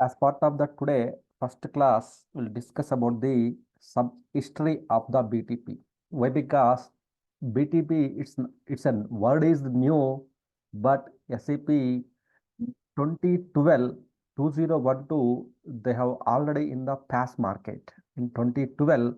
As part of that today, first class will discuss about the some history of the BTP. Why? Because BTP, it's a word is new, but SAP 2012, 2012, they have already in the pass market. In 2012,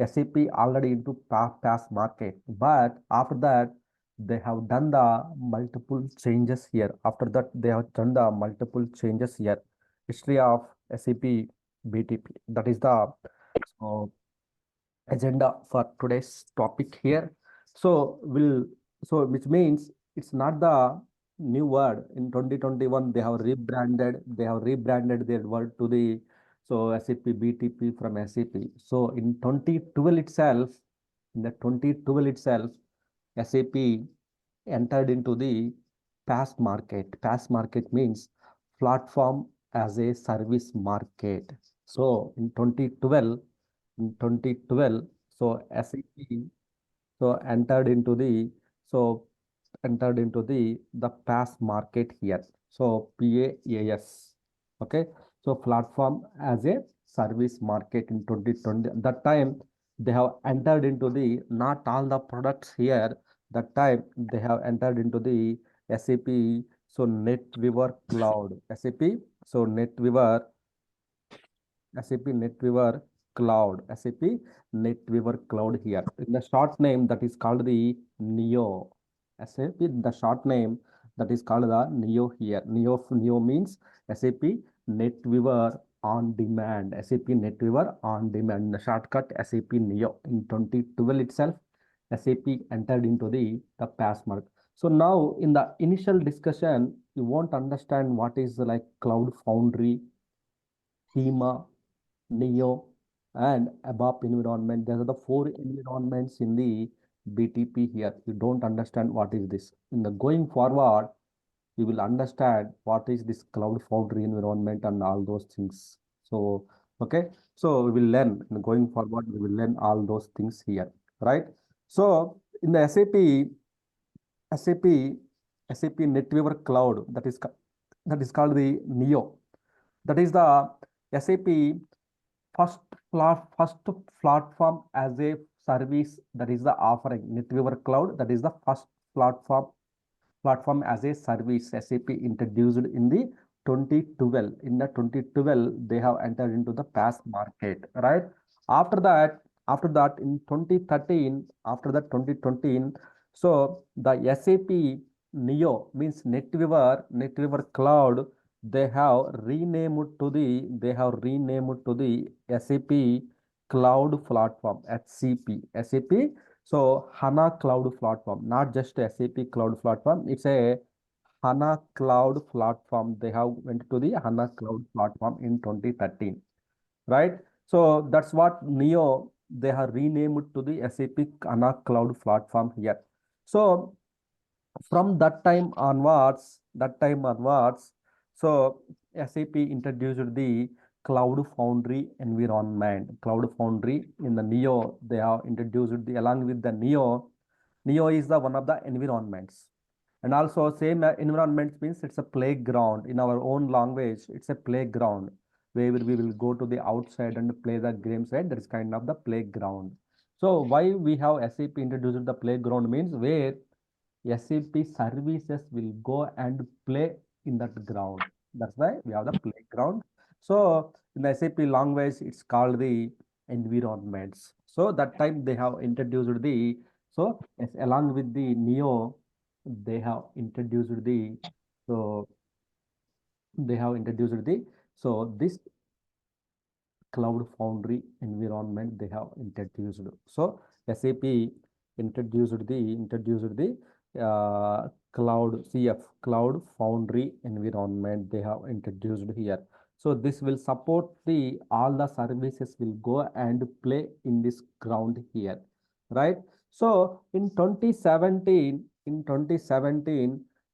SAP already into pass market. But after that, they have done the multiple changes here. After that, they have done the multiple changes here. History of SAP BTP. That is the so, agenda for today's topic here. So which means it's not the new word. In 2021 they have rebranded their word to the SAP BTP from SAP. So in 2012 itself, in the 2012 itself, SAP entered into the PaaS market. PaaS market means platform as a service market. So in 2012, SAP entered into the PaaS market here. So PaaS. Okay. So platform as a service market in 2020. That time they have entered into the not all the products here. That time they have entered into the SAP NetWeaver Cloud. SAP NetWeaver Cloud. SAP NetWeaver Cloud here. In the short name that is called the Neo. SAP, the short name that is called the Neo here. Neo means SAP NetWeaver on demand. SAP NetWeaver on demand. The shortcut SAP Neo. In 2012 itself, SAP entered into the pass market. So now in the initial discussion, you won't understand what is like Cloud Foundry, schema, Neo, and ABAP environment. There are the four environments in the BTP here. You don't understand what is this. In the going forward, you will understand what is this Cloud Foundry environment and all those things. So, okay. So we will learn going forward. We will learn all those things here, right? So in the SAP NetWeaver Cloud, that is called the Neo. That is the SAP first platform as a service, that is the offering. NetWeaver Cloud, that is the first platform as a service SAP introduced in the 2012. In the 2012 they have entered into the PaaS market, right? After that in 2013, after that 2020, so the SAP Neo means NetWeaver Cloud, they have renamed to the SAP Cloud Platform, SAP. So HANA Cloud Platform, not just SAP Cloud Platform, it's a HANA Cloud Platform. They have went to the HANA Cloud Platform in 2013, right? So that's what Neo, they have renamed to the SAP HANA Cloud Platform here. So from that time onwards, so SAP introduced the Cloud Foundry environment. Cloud Foundry in the Neo, they have introduced along with the Neo. Neo is the one of the environments. And also same environment means it's a playground. In our own language, it's a playground where we will go to the outside and play the games, right? That is kind of the playground. So why we have SAP introduced the playground means where SAP services will go and play in that ground. That's why we have the playground. So in the SAP language, it's called the environments. So that time they have introduced the, so yes, along with the Neo, they have introduced the, so this Cloud Foundry environment they have introduced. So SAP introduced the Cloud Foundry environment they have introduced here. So this will support the all the services will go and play in this ground here, right? So in 2017,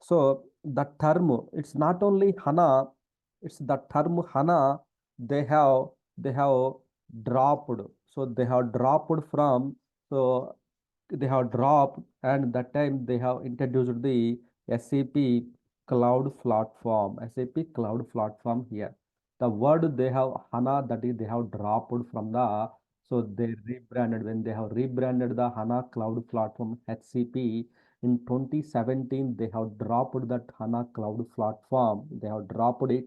so the term, it's not only HANA, it's the term HANA, they have dropped. So they have dropped from, so they have dropped, and that time they have introduced the SAP cloud platform, SAP cloud platform here. The word they have HANA, that is they have dropped from the, so they rebranded, when they have rebranded the HANA cloud platform HCP in 2017, they have dropped that HANA cloud platform, they have dropped it.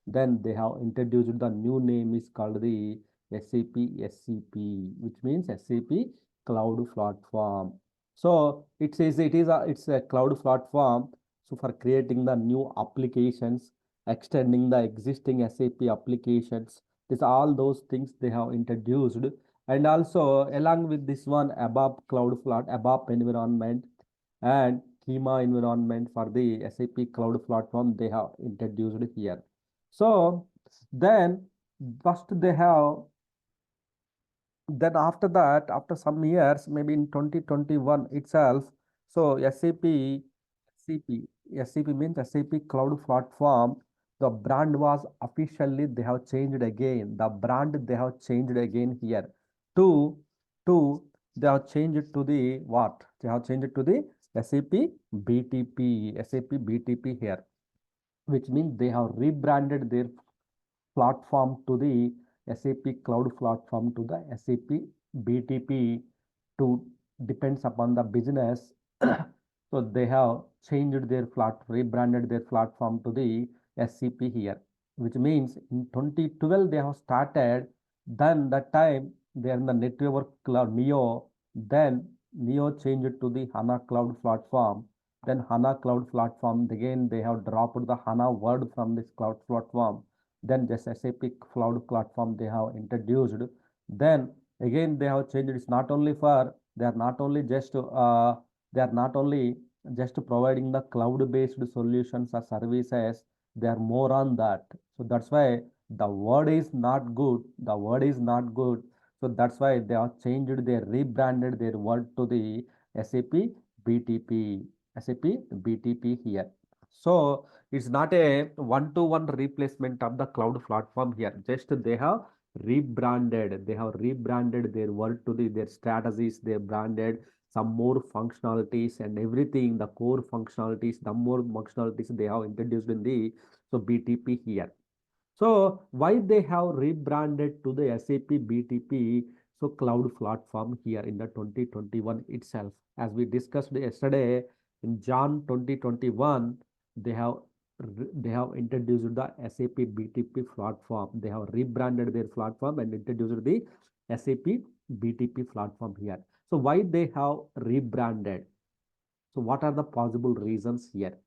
Then they have introduced the new name is called the SAP SCP, which means SAP cloud platform. So it says it's a cloud platform, so for creating the new applications, extending the existing SAP applications, this all those things they have introduced. And also along with this one, ABAP cloud ABAP environment and schema environment for the SAP cloud platform they have introduced here. So then first they have, then after that, after some years, maybe in 2021 itself, so SAP, SAP means SAP Cloud Platform. The brand was officially, they have changed again. The brand they have changed again here to, they have changed it to the what? They have changed it to the SAP BTP, SAP BTP here, which means they have rebranded their platform to the SAP cloud platform to the SAP BTP to depends upon the business. So they have changed their rebranded their platform to the SCP here, which means in 2012 they have started. Then that time they are in the network cloud Neo. Then Neo changed to the HANA cloud platform. Then HANA cloud platform again they have dropped the HANA word from this cloud platform. Then just SAP cloud platform they have introduced. Then again they have changed. It's not only for, they are not only just they are not only just providing the cloud based solutions or services, they are more on that. So that's why the word is not good, the word is not good. So that's why they have changed, they rebranded their word to the SAP BTP, SAP BTP here. So it's not a one-to-one replacement of the cloud platform here. Just they have rebranded their word to their strategies, they branded some more functionalities and everything, the core functionalities, the more functionalities they have introduced in the, so BTP here. So why they have rebranded to the SAP BTP, so cloud platform here in the 2021 itself. As we discussed yesterday in Jan 2021, they have they have introduced the SAP BTP platform. They have rebranded their platform and introduced the SAP BTP platform here. So why they have rebranded? So what are the possible reasons here?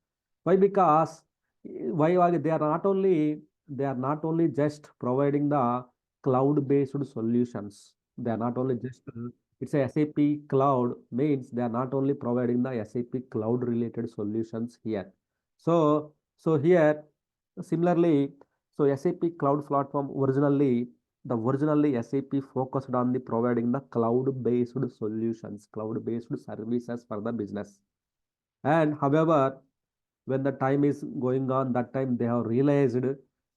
Why? Because they are not only, they are not only just providing the cloud based solutions. They are not only just it's a SAP cloud means they are not only providing the SAP cloud related solutions here. So here similarly, so SAP cloud platform originally SAP focused on the providing the cloud based solutions, cloud based services for the business. And however, when the time is going on, that time they have realized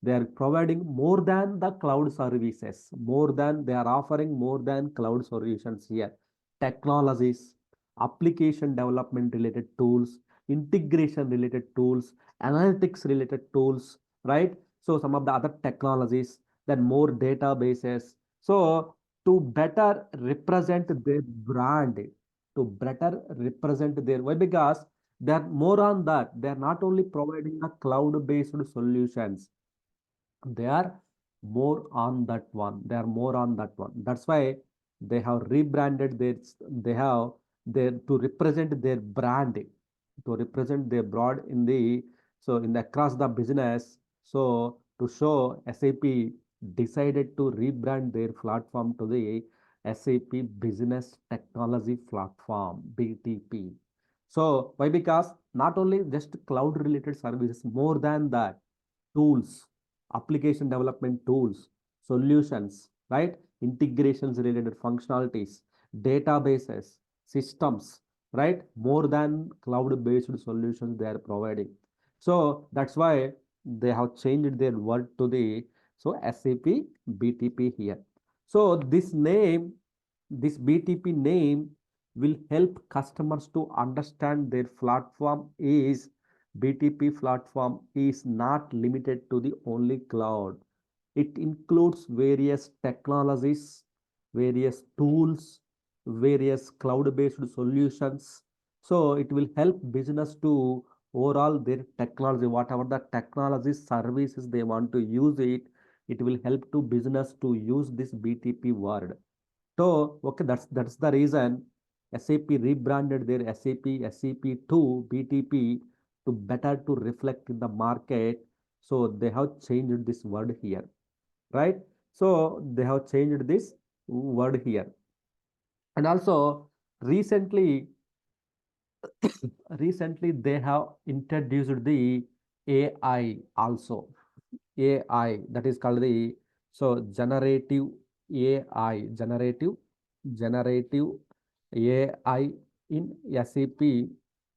they are providing more than the cloud services, more than they are offering more than cloud solutions here. Technologies, application development related tools, integration related tools, analytics related tools, right? So some of the other technologies, then more databases. So to better represent their brand, to better represent their, why? Because they are more on that. They are not only providing the cloud-based solutions, they are more on that one. They are more on that one. That's why they have rebranded their, they have their, to represent their brand, to represent their broad in the, so in the across the business. So to show, SAP decided to rebrand their platform to the SAP Business Technology Platform, BTP. So why? Because not only just cloud related services, more than that, tools, application development tools, solutions, right? Integrations related functionalities, databases, systems, right? More than cloud based solutions they are providing. So that's why they have changed their word to the, so SAP BTP here. So this name, this BTP name will help customers to understand their platform is BTP platform is not limited to the only cloud. It includes various technologies, various tools, various cloud-based solutions. So it will help business to overall their technology, whatever the technology services they want to use it, it will help to business to use this BTP word. So, okay, that's the reason SAP rebranded their SAP to BTP to better to reflect in the market. So they have changed this word here, right? So they have changed this word here. And also recently, recently they have introduced the AI also. AI, that is called the, so generative AI, generative AI in SAP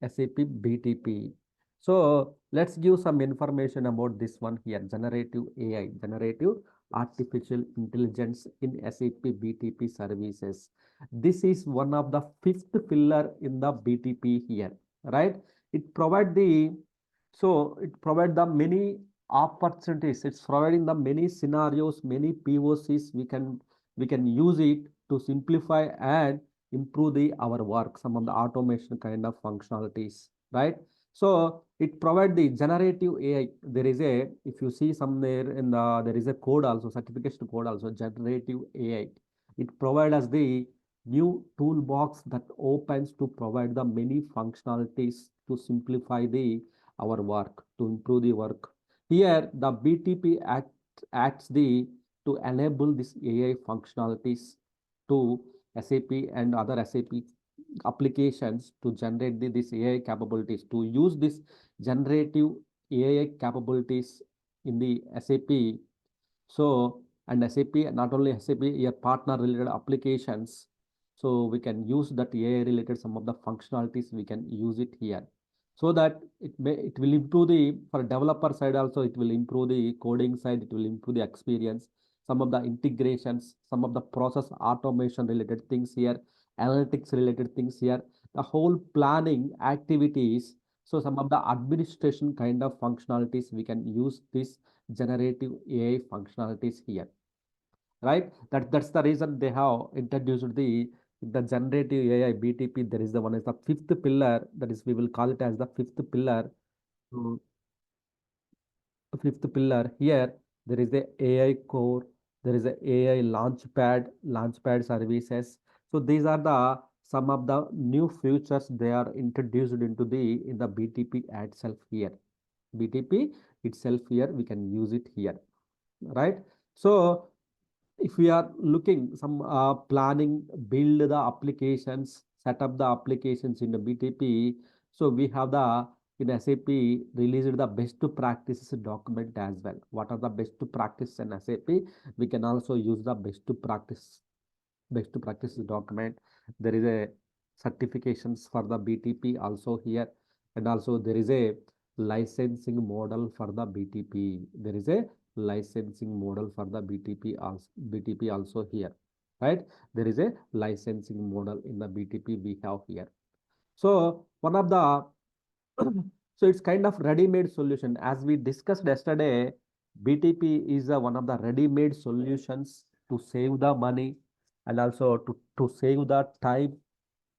BTP. So let's give some information about this one here. Generative AI, generative artificial intelligence in SAP BTP services. This is one of the fifth pillar in the BTP here, right? It provide the, so it provide the many opportunities. It's providing the many scenarios, many POCs. We can use it to simplify and improve the our work, some of the automation kind of functionalities, right? So it provide the generative AI. There is a, if you see somewhere in the, there is a code also, certification code also, generative AI. It provide us the new toolbox that opens to provide the many functionalities to simplify the our work, to improve the work. Here, the BTP acts the to enable this AI functionalities to SAP and other SAP applications to generate this AI capabilities, to use this generative AI capabilities in the SAP. So, and SAP, not only SAP, your partner related applications. So we can use that AI related some of the functionalities, we can use it here. So that it will improve the, for developer side also, it will improve the coding side, it will improve the experience, some of the integrations, some of the process automation related things here, analytics related things here, the whole planning activities. So some of the administration kind of functionalities, we can use this generative AI functionalities here, right? That's the reason they have introduced the generative AI BTP. There is the one is the fifth pillar, that is we will call it as the fifth pillar. So fifth pillar here, there is the AI core, there is a AI launchpad services. So these are the some of the new features they are introduced into the in the BTP itself here. BTP itself here, we can use it here, right? So if we are looking some planning, build the applications, set up the applications in the BTP. So we have the in SAP released the best practices document as well. What are the best practices in SAP? We can also use the best practices document. There is a certifications for the BTP also here, and also there is a licensing model for the BTP. There is a licensing model for the BTP also here, right? There is a licensing model in the BTP we have here. So one of the so it's kind of ready-made solution. As we discussed yesterday, BTP is one of the ready-made solutions to save the money and also to save the time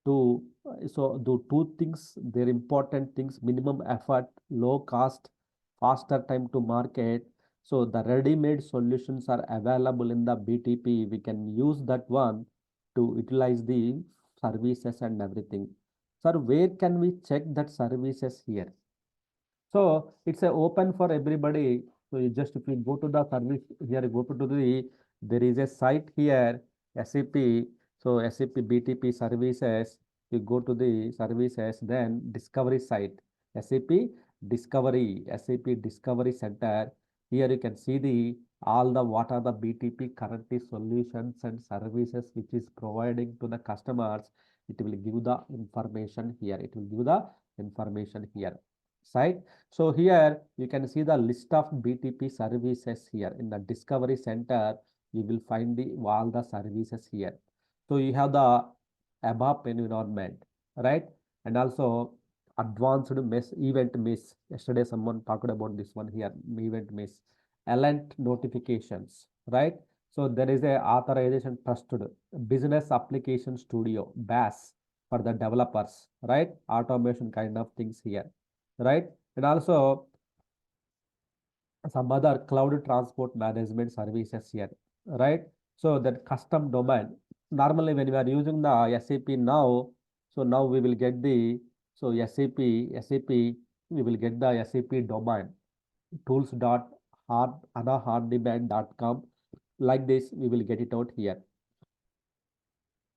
to, so the two things, they're important things: minimum effort, low cost, faster time to market. So the ready-made solutions are available in the BTP. We can use that one to utilize the services and everything. Sir, where can we check that services here? So it's a open for everybody. So you just, if you go to the service here, go to the, there is a site here, SAP. So SAP BTP services, you go to the services, then discovery site, SAP Discovery Center. Here you can see the all the what are the BTP currently solutions and services which is providing to the customers. It will give the information here. It will give the information here. Site. So here you can see the list of BTP services here in the Discovery Center. You will find the all the services here. So you have the ABAP environment, right? And also advanced mesh, event mesh. Yesterday someone talked about this one here, event mesh, alert notifications, right? So there is a authorization trusted business application studio, BAS, for the developers, right? Automation kind of things here, right? And also some other cloud transport management services here, right? So that custom domain. Normally when we are using the SAP now, so now we will get the SAP, we will get the SAP domain tools.hardiband.com. Like this, we will get it out here,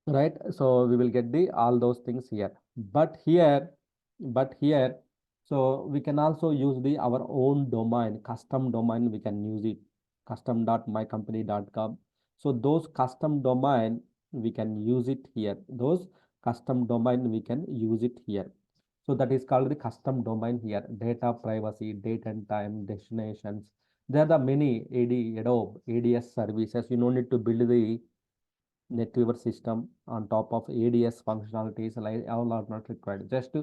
right? So we will get the all those things here. But here, so we can also use the our own domain, custom domain. We can use it, custom.mycompany.com. So those custom domain we can use it here. Those custom domain we can use it here. So that is called the custom domain here. Data privacy, date and time, destinations. There are the many Adobe ADS services. You don't need to build the NetWeaver system on top of ADS functionalities, like all are not required. Just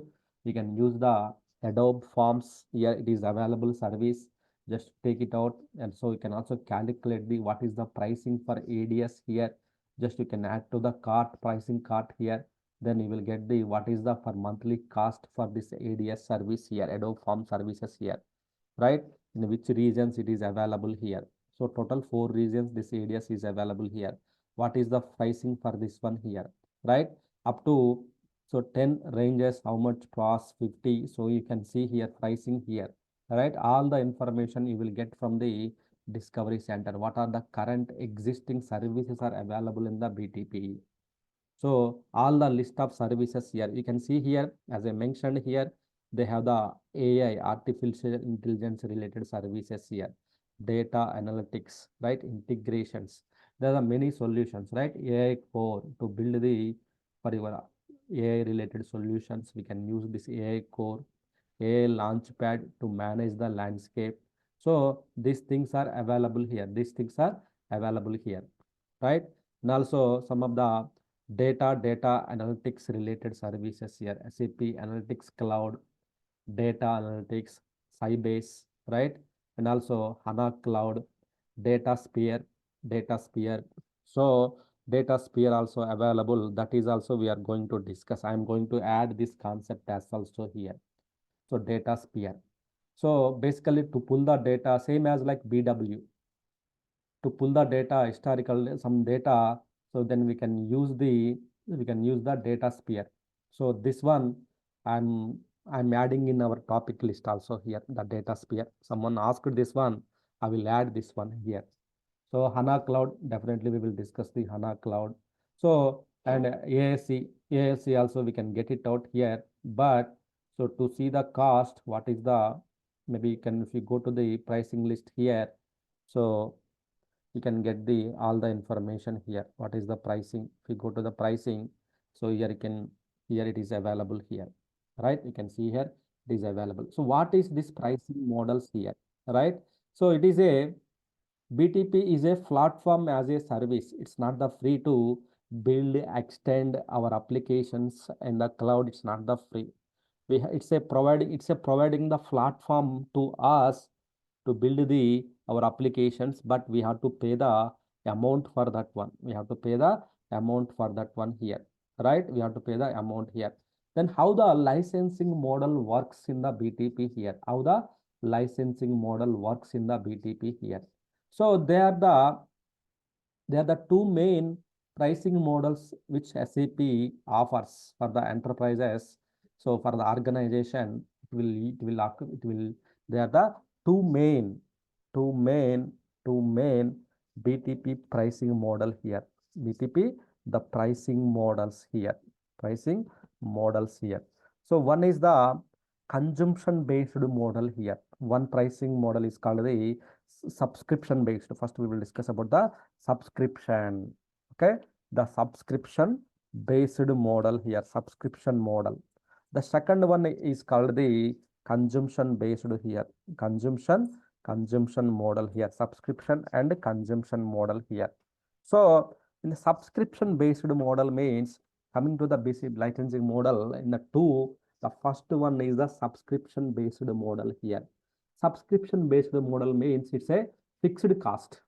you can use the Adobe Forms here. It is available service. Just take it out, and so you can also calculate the what is the pricing for ADS here. Just you can add to the cart, pricing cart here. Then you will get the what is the per monthly cost for this ADS service here, Adobe Form services here, right? In which regions it is available here. So total 4 regions this ADS is available here. What is the pricing for this one here, right? Up to, so 10 ranges, how much cost 50. So you can see here pricing here, right? All the information you will get from the discovery center. What are the current existing services are available in the BTP. So all the list of services here, you can see here, as I mentioned here, they have the AI, artificial intelligence related services here, data analytics, right? Integrations. There are many solutions, right? AI core to build the for your AI related solutions. We can use this AI core, AI launchpad to manage the landscape. So these things are available here. These things are available here, right? And also some of the data analytics related services here, SAP Analytics Cloud, data analytics, Sybase, right? And also HANA Cloud, data sphere. So data sphere also available. That is also we are going to discuss. I am going to add this concept as also here. So data sphere. So basically to pull the data, same as like BW, to pull the data, historical some data, so then we can use the data sphere. So this one I'm adding in our topic list also here, the data sphere. Someone asked this one, I will add this one here. So HANA Cloud, definitely we will discuss the HANA Cloud. So and ASC also we can get it out here. But so to see the cost, what is the, maybe you can, if you go to the pricing list here, so you can get the all the information here. What is the pricing? If you go to the pricing, so here you can, here it is available here, right? You can see here it is available. So what is this pricing models here, right? So it is a BTP is a platform as a service. It's not the free to build, extend our applications in the cloud. It's not the free. It's a providing the platform to us to build the our applications, but we have to pay the amount for that one. We have to pay the amount for that one here, right? We have to pay the amount here. Then how the licensing model works in the BTP here? How the licensing model works in the BTP here? So they are the two main pricing models which SAP offers for the enterprises. So for the organization, they are the two main, two main, two main BTP pricing model here. BTP, the pricing models here, pricing models here. So one is the consumption based model here. One pricing model is called the subscription based. First we will discuss about the subscription. Okay, the subscription based model here, subscription model. The second one is called the consumption based here, consumption model here, subscription and consumption model here. So in the subscription based model means, coming to the basic licensing model, in the two, The first one is the subscription based model here. Subscription based model means it's a fixed cost.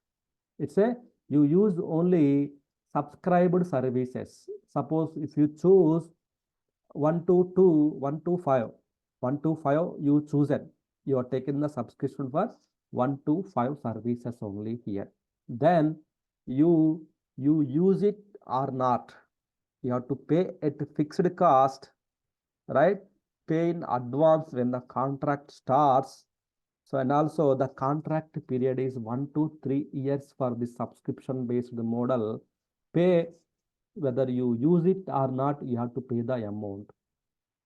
It's a you use only subscribed services. Suppose if you choose 122, 125, 125 you chosen. You are taking the subscription for 125 services only here. Then you use it or not. You have to pay at fixed cost, right? Pay in advance when the contract starts. So, and also the contract period is 1 to 3 years for the subscription based model. Pay whether you use it or not, you have to pay the amount.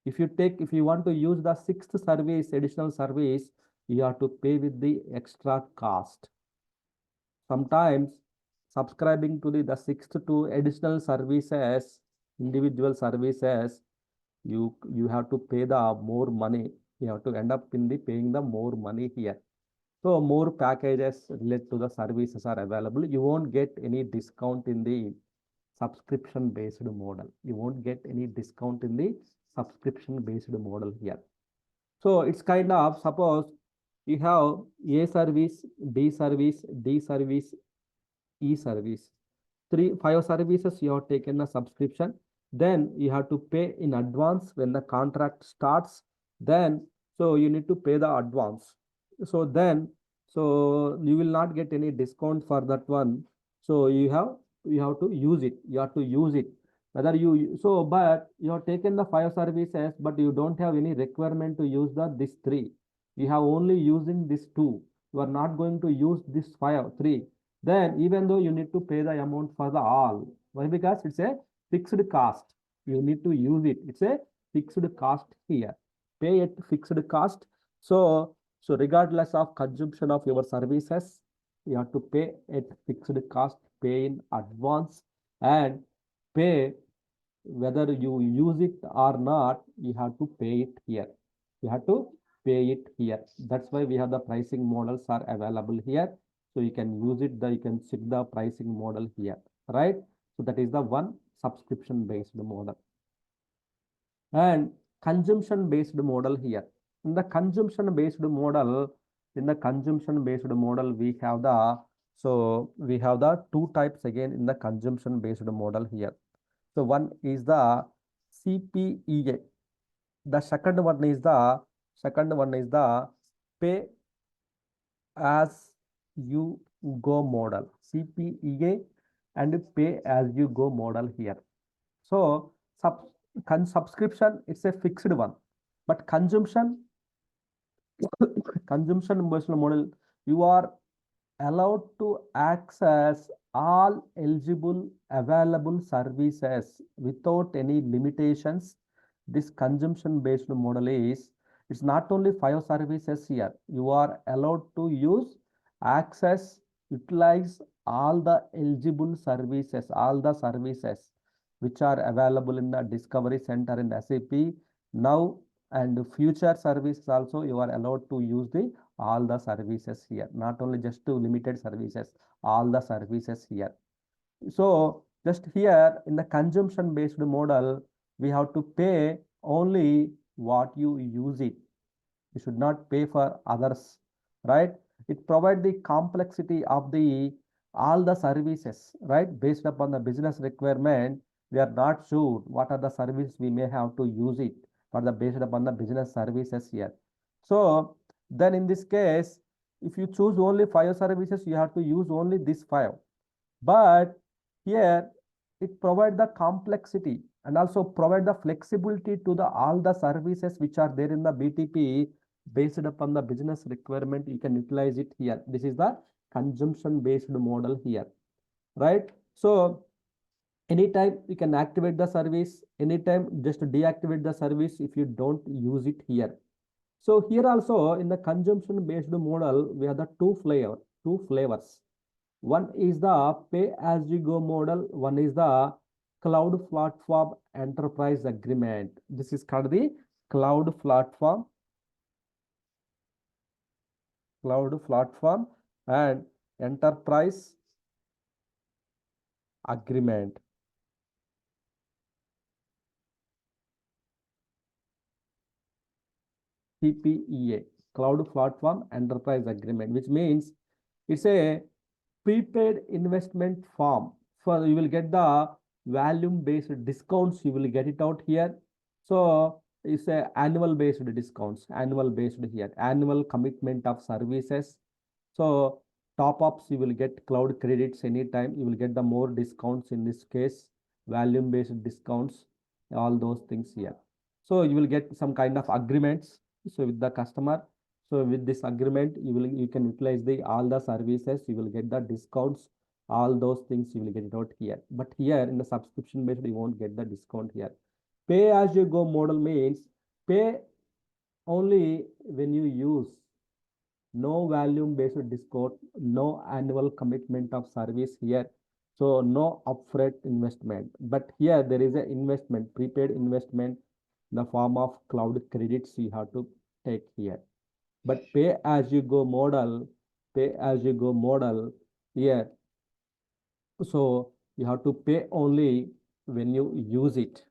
If you want to use the sixth service, additional service, you have to pay with the extra cost. Sometimes subscribing to the sixth to additional services, individual services, you have to pay the more money. You have to end up in the paying the more money here. So more packages related to the services are available. You won't get any discount in the subscription based model. You won't get any discount in the subscription based model here. So it's kind of, suppose you have A service, B service, D service, E service. 5 services you have taken a subscription. Then you have to pay in advance when the contract starts. Then so you need to pay the advance. So then you will not get any discount for that one. So you have to use it. You have to use it. Whether but you have taken the 5 services, but you don't have any requirement to use this 3. You have only using this 2. You are not going to use this 3. Then even though you need to pay the amount for the all. Why? Because it's a fixed cost. You need to use it. It's a fixed cost here. Pay at fixed cost. So regardless of consumption of your services, you have to pay at fixed cost, pay in advance, and pay whether you use it or not, you have to pay it here. You have to pay it here. That's why we have the pricing models are available here. So you can use it, you can check the pricing model here, right? So that is the one subscription based model. And consumption based model here. In the consumption based model, we have the 2 types again in the consumption based model here. So one is the CPEA. The second one is the pay as you go model, CPEA and pay as you go model here. So subscription, it's a fixed one, but consumption based model, you are allowed to access all eligible available services without any limitations. This consumption based model is, it's not only 5 services here. You are allowed to use, access, utilize all the eligible services, all the services which are available in the Discovery Center in SAP now and future services also. You are allowed to use all the services here, not only just to limited services, all the services here. So just here in the consumption based model, we have to pay only what you use it. You should not pay for others, right? It provides the complexity of all the services, right? Based upon the business requirement, we are not sure what are the services we may have to use it for the based upon the business services here. So then in this case, if you choose only 5 services, you have to use only this 5. But here it provides the complexity and also provide the flexibility to all the services which are there in the BTP based upon the business requirement. You can utilize it here. This is the consumption based model here, right? So anytime you can activate the service, anytime just deactivate the service if you don't use it here. So here also in the consumption based model, we have the two flavors. One is the pay as you go model. One is the cloud platform enterprise agreement. This is called the cloud platform and enterprise agreement. CPEA, Cloud Platform Enterprise Agreement, which means it's a prepaid investment form. For you will get the volume based discounts, you will get it out here. So it's a annual based discounts, annual based here, annual commitment of services. So top ups, you will get cloud credits anytime, you will get the more discounts in this case, volume based discounts, all those things here. So you will get some kind of agreements, so with the customer. So with this agreement, you can utilize the all the services, you will get the discounts, all those things you will get it out here. But here in the subscription based, you won't get the discount here. Pay as you go model means pay only when you use, no volume based discount, no annual commitment of service here. So no upfront investment. But here there is an investment, prepaid investment in the form of cloud credits you have to take here. But pay as you go model, pay as you go model here. So you have to pay only when you use it.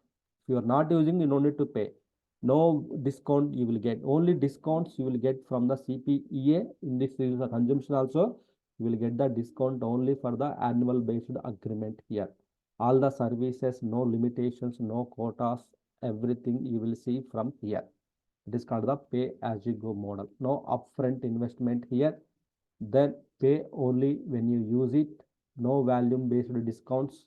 If you are not using, you don't need to pay. No discount you will get. Only discounts you will get from the CPEA. In this is the consumption also. You will get the discount only for the annual based agreement here. All the services, no limitations, no quotas, everything you will see from here. It is called the pay as you go model. No upfront investment here. Then pay only when you use it. No volume based discounts.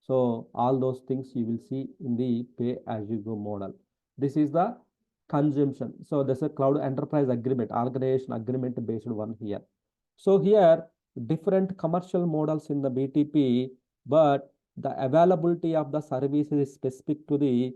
So all those things you will see in the pay as you go model. This is the consumption. So there's a cloud enterprise agreement, organization agreement based one here. So here different commercial models in the BTP, but the availability of the services is specific to the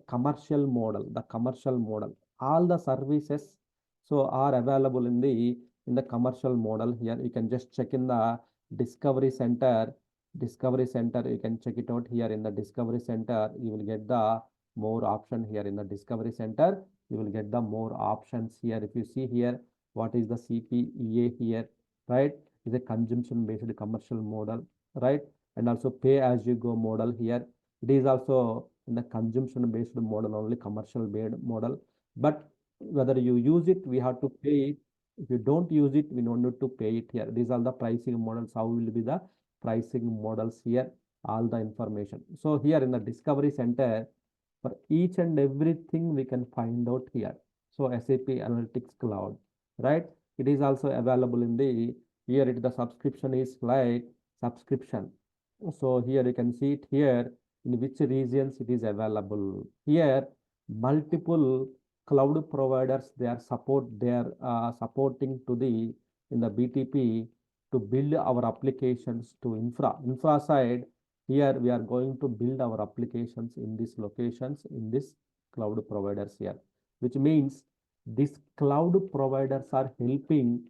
commercial model, all the services so are available in the commercial model. Here you can just check in the discovery center, you can check it out here. In the discovery center you will get the more option here. In the discovery center you will get the more options here. If you see here, what is the CPEA here, right, is a consumption based commercial model, right, and also pay as you go model here. It is also in the consumption based model only, commercial based model. But whether you use it, we have to pay it. If you don't use it, we don't need to pay it here. These are the pricing models. How will be the pricing models here? All the information. So here in the discovery center, for each and everything we can find out here. So SAP Analytics Cloud, right? It is also available in the here. The subscription is like subscription. So here you can see it here in which regions it is available. Here multiple cloud providers they are supporting to the in the BTP to build our applications to infra side. Here we are going to build our applications in these locations, in this cloud providers here, which means these cloud providers are helping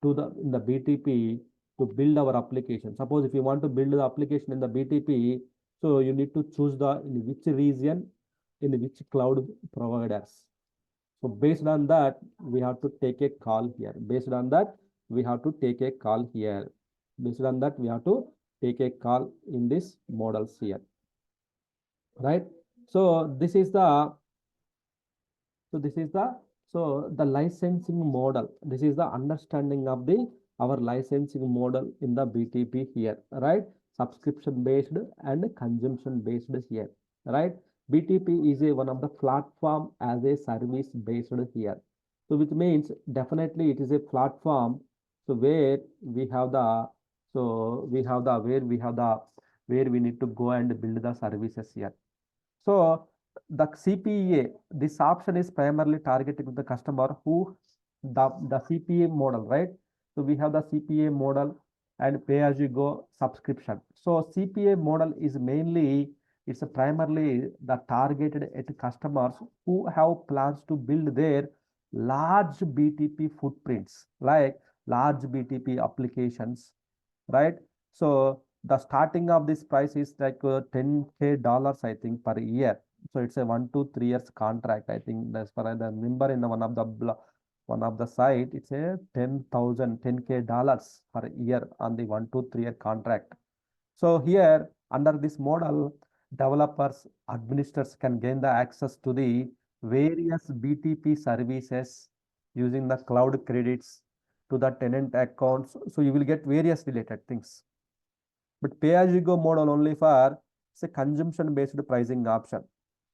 to the in the BTP to build our application. Suppose if you want to build the application in the BTP, so you need to choose the in which region, in which cloud providers. So based on that, we have to take a call here. Based on that, we have to take a call here. Based on that, we have to take a call in this models here, right? So this is the the licensing model. This is the understanding of the our licensing model in the BTP here, right? Subscription based and consumption based here, right? BTP is one of the platform as a service based here. So which means definitely it is a platform. So where we have the where we need to go and build the services here. So the CPEA, this option is primarily targeting the customer who the CPA model, right? So we have the CPA model and pay as you go subscription. So CPA model is mainly, it's primarily the targeted at customers who have plans to build their large BTP footprints, like large BTP applications, right? So the starting of this price is like $10K, I think, per year. So it's a 1 to 3 years contract. I think that's for the member in the one of the site. It's a $10K per year on the 1 to 3 year contract. So here under this model, developers, administrators can gain the access to the various BTP services using the cloud credits to the tenant accounts. So you will get various related things. But pay-as-you-go model only for say consumption-based pricing option.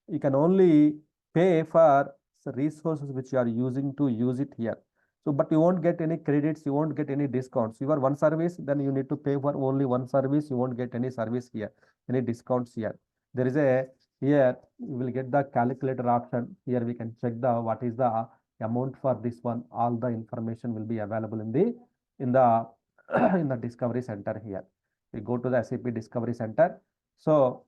You can only pay for the resources which you are using to use it here. So, but you won't get any credits, you won't get any discounts. You are one service, then you need to pay for only one service. You won't get any service here, any discounts here. There is a here you will get the calculator option. Here we can check the what is the amount for this one. All the information will be available in the in the in the discovery center here. We go to the SAP Discovery Center. So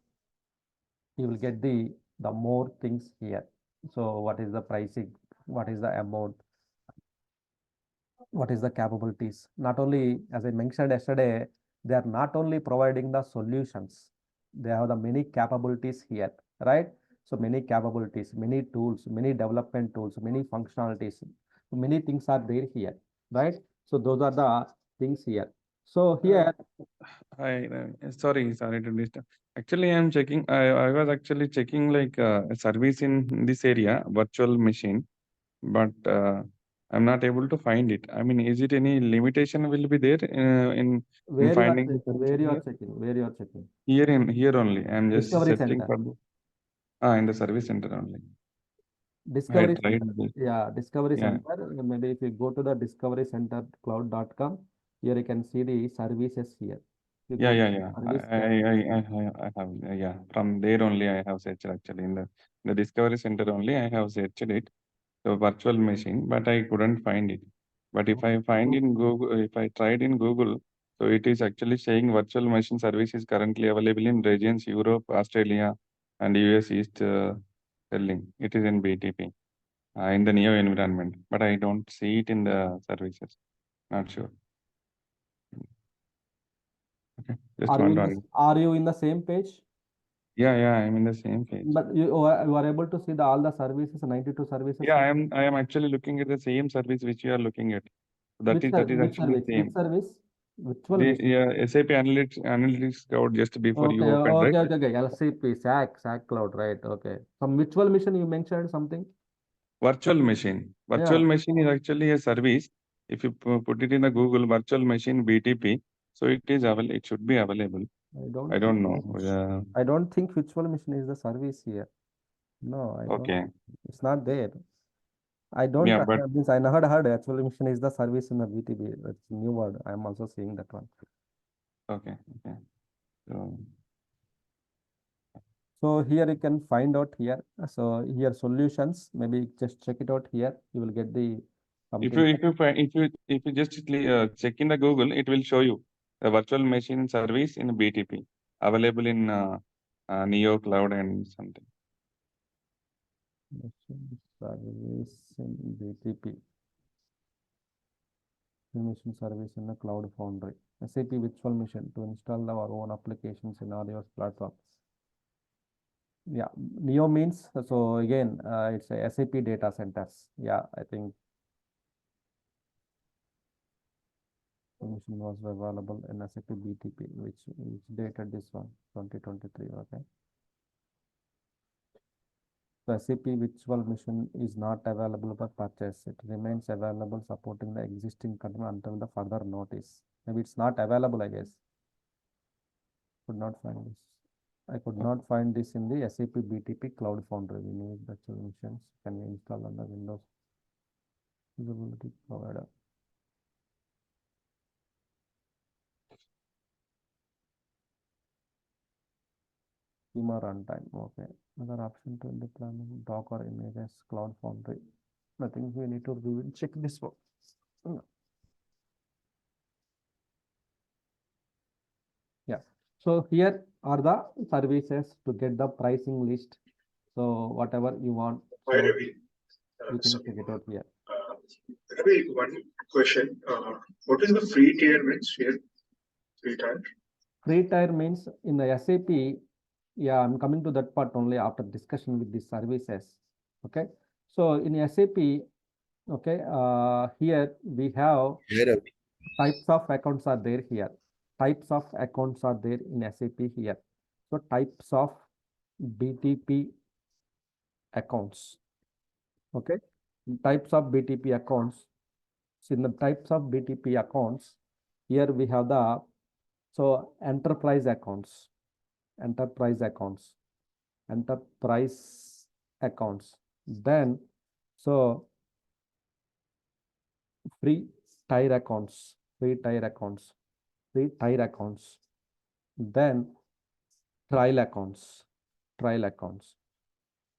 you will get the more things here. So what is the pricing? What is the amount? What is the capabilities? Not only, as I mentioned yesterday, they are not only providing the solutions, they have the many capabilities here, right? So many capabilities, many tools, many development tools, many functionalities, many things are there here, right? So those are the things here. So here, sorry to disturb. Actually, I'm checking. I was actually checking like a service in this area, virtual machine, but I'm not able to find it. I mean, is it any limitation will be there in finding the service where you are here? checking, where you are checking? Here only. I'm just Discovery searching Center. for the in the service center only. Discovery I tried Center. this. Yeah, Discovery Yeah. Center. Maybe if you go to the Discovery Center cloud.com, here you can see the services here. You go to Yeah. service I have yeah. From there only I have searched actually in the Discovery Center only I have searched it, the virtual machine, but I couldn't find it. But if I find in Google, if I tried in Google, so it is actually saying virtual machine service is currently available in regions Europe, Australia, and US East selling. It is in BTP in the Neo environment, but I don't see it in the services. Not sure. Okay, just want to are you in the same page? Yeah, I'm in the same page. But you are able to see the all the services, 92 services. Yeah, I am actually looking at the same service which you are looking at. That is actually service? same. Which service? Virtual machine. Yeah, SAP Analytics Cloud just before you open, right? Okay. LCP, SAC Cloud, right? Okay. Some virtual machine you mentioned something. Virtual machine. Virtual machine is actually a service. If you put it in the Google virtual machine BTP, so it is available. It should be available. I don't know. I don't think virtual machine is the service here. No, I don't. Okay. It's not there. I don't. Yeah, but means I never heard virtual machine is the service in the BTP. That's a new word. I'm also seeing that one. okay. So here you can find out here. So here solutions. Maybe just check it out here. You will get the something. If you just check in the Google, it will show you the virtual machine service in BTP available in Neo Cloud and something. Service in BTP. Machine service in the Cloud Foundry. SAP Virtual Machine to install our own applications in AWS platform. Yeah, Neo means, so again, it's a SAP data centers. Yeah, I think machine was available in SAP BTP, which dated this one, 2023, okay. So SAP Virtual Machine is not available for purchase. It remains available supporting the existing container until the further notice. Maybe it's not available, I guess. Could not find this. I could not find this in the SAP BTP Cloud Foundry. We need virtual machines. Can we install on the Windows usability provider? Schema runtime. Okay. Another option to deployment Docker images Cloud Foundry. I think we need to check this one. Yeah. So here are the services to get the pricing list. So whatever you want, so you can check it out here. Ravi, one question. What is the free tier means here? Free tier? Free tier means in the SAP, yeah, I'm coming to that part only after discussion with the services. Okay. So in SAP, okay, here we have types of accounts are there here. Types of accounts are there in SAP here. So types of BTP accounts. Okay. types of BTP accounts. So in the types of BTP accounts, here we have the enterprise accounts, enterprise accounts, enterprise accounts. Then free tier accounts, free tier accounts, free tier accounts. Then trial accounts, trial accounts,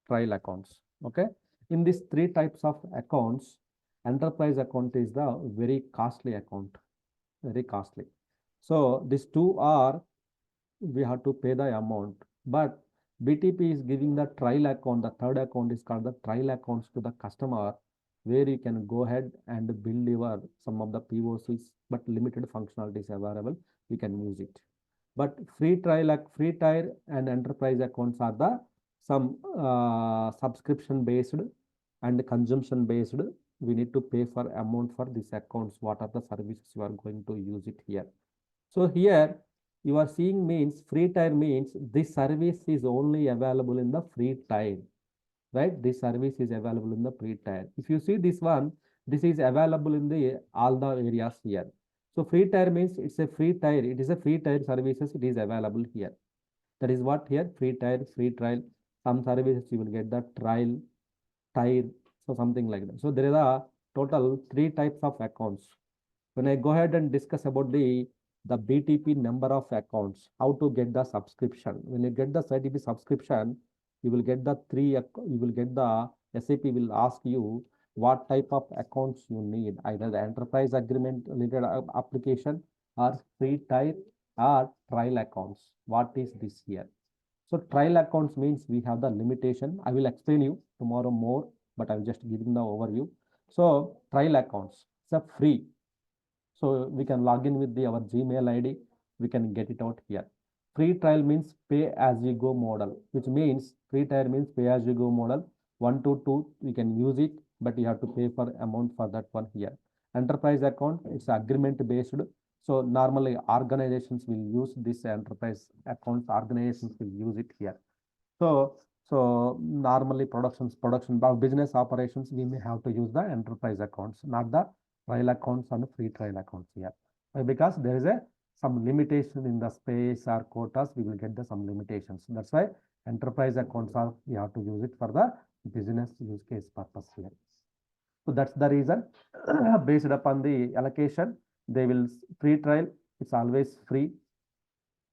trial accounts. Okay. In these three types of accounts, enterprise account is the very costly account, very costly. So these two are, we have to pay the amount, but BTP is giving the trial account. The third account is called the trial accounts to the customer, where you can go ahead and build your some of the POCs, but limited functionalities available. You can use it. But free tier and enterprise accounts are the some subscription based and consumption based. We need to pay for amount for these accounts. What are the services you are going to use it here? So here you are seeing means free tier means this service is only available in the free tier, right? This service is available in the free tier. If you see this one, this is available in the all the areas here. So free tier means it's a free tier. It is a free tier services. It is available here. That is what here free tier, free trial. Some services you will get the trial, tier, so something like that. So there is a total 3 types of accounts. When I go ahead and discuss about the BTP number of accounts, how to get the subscription. When you get the SAP subscription, you will get the SAP will ask you what type of accounts you need, either the enterprise agreement related application or free tier or trial accounts. What is this here? So trial accounts means we have the limitation. I will explain you tomorrow more, but I'm just giving the overview. So trial accounts, it's a free. So we can log in with our Gmail ID. We can get it out here. Free trial means pay as you go model, which means free tier means pay as you go model. 1 to 2, we can use it, but you have to pay for amount for that one here. Enterprise account, it's agreement based. So normally organizations will use this enterprise accounts. Organizations will use it here. So normally production business operations, we may have to use the enterprise accounts, not the trial accounts and free trial accounts here. Because there is some limitation in the space or quotas, we will get some limitations. That's why enterprise accounts are, we have to use it for the business use case purpose here. So that's the reason based upon the allocation, they will free trial, it's always free.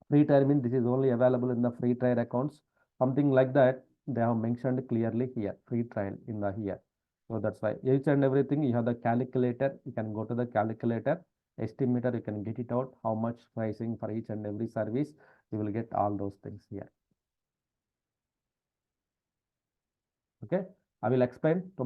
Free tier means this is only available in the free trial accounts. Something like that, they have mentioned clearly here, free trial in the here. So that's why each and everything, you have the calculator, you can go to the calculator, estimator, you can get it out, how much pricing for each and every service, you will get all those things here. Okay, I will explain tomorrow.